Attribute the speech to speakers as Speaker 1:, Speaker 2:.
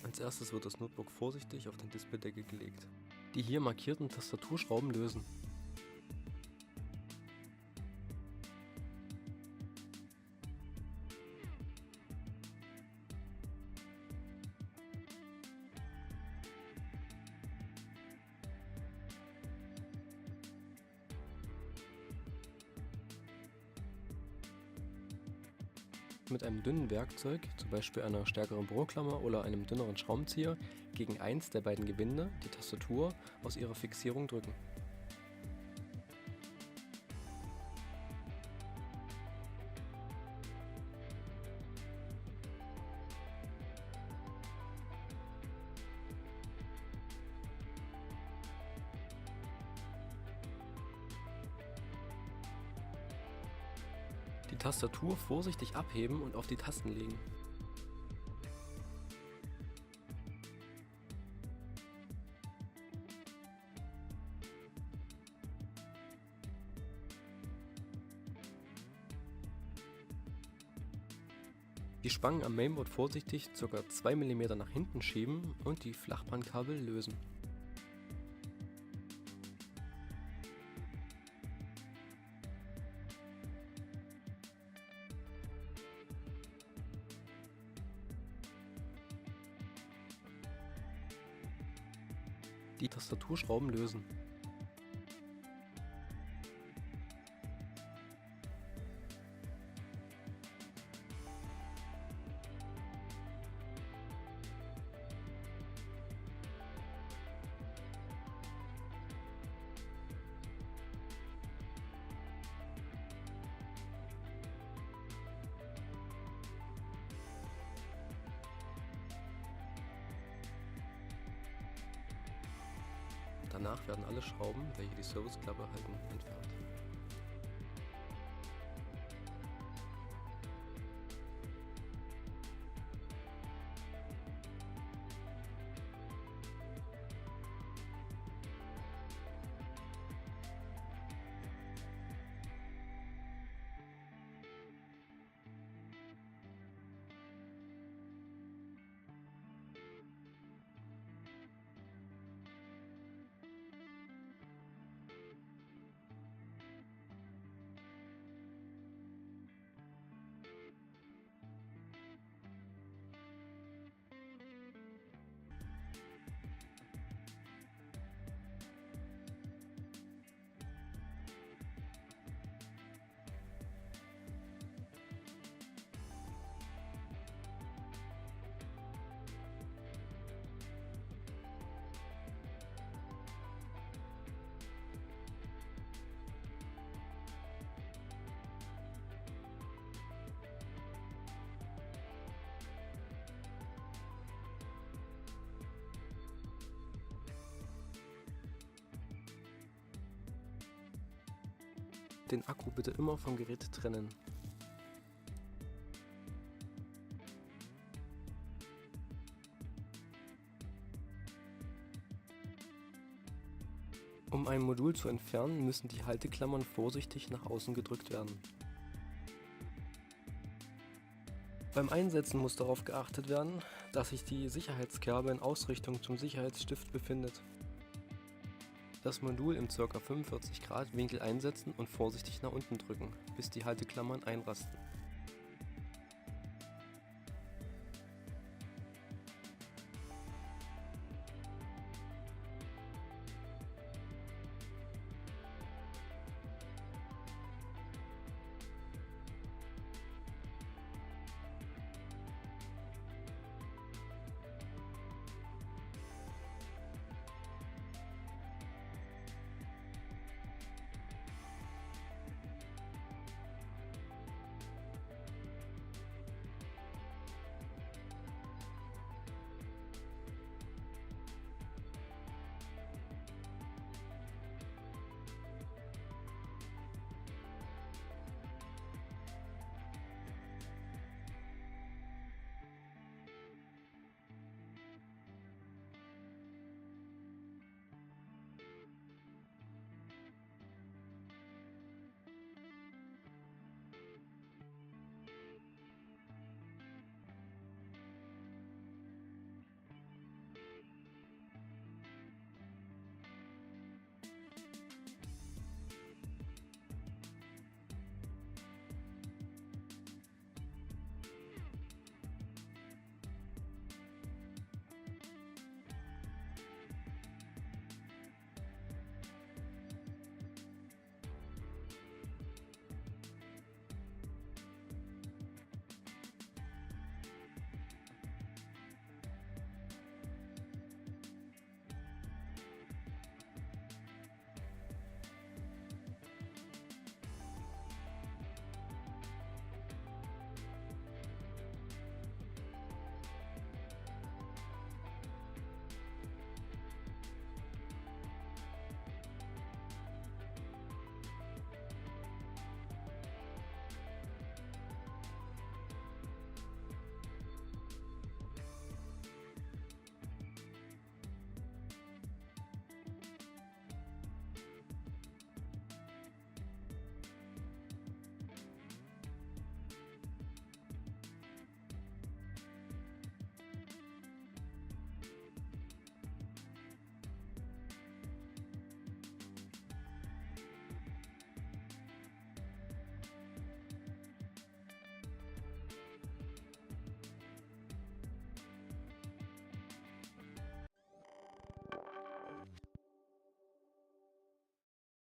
Speaker 1: Als erstes wird das Notebook vorsichtig auf den Displaydeckel gelegt. Die hier markierten Tastaturschrauben lösen. Mit einem dünnen Werkzeug, zum Beispiel einer stärkeren Büroklammer oder einem dünneren Schraubenzieher, gegen eins der beiden Gewinde, die Tastatur, aus ihrer Fixierung drücken. Die Tastatur vorsichtig abheben und auf die Tasten legen. Die Spangen am Mainboard vorsichtig ca. 2 mm nach hinten schieben und die Flachbandkabel lösen. Die Tastaturschrauben lösen. Danach werden alle Schrauben, welche die Serviceklappe halten, entfernt. Den Akku bitte immer vom Gerät trennen. Um ein Modul zu entfernen, müssen die Halteklammern vorsichtig nach außen gedrückt werden. Beim Einsetzen muss darauf geachtet werden, dass sich die Sicherheitskerbe in Ausrichtung zum Sicherheitsstift befindet. Das Modul im ca. 45 Grad Winkel einsetzen und vorsichtig nach unten drücken, bis die Halteklammern einrasten.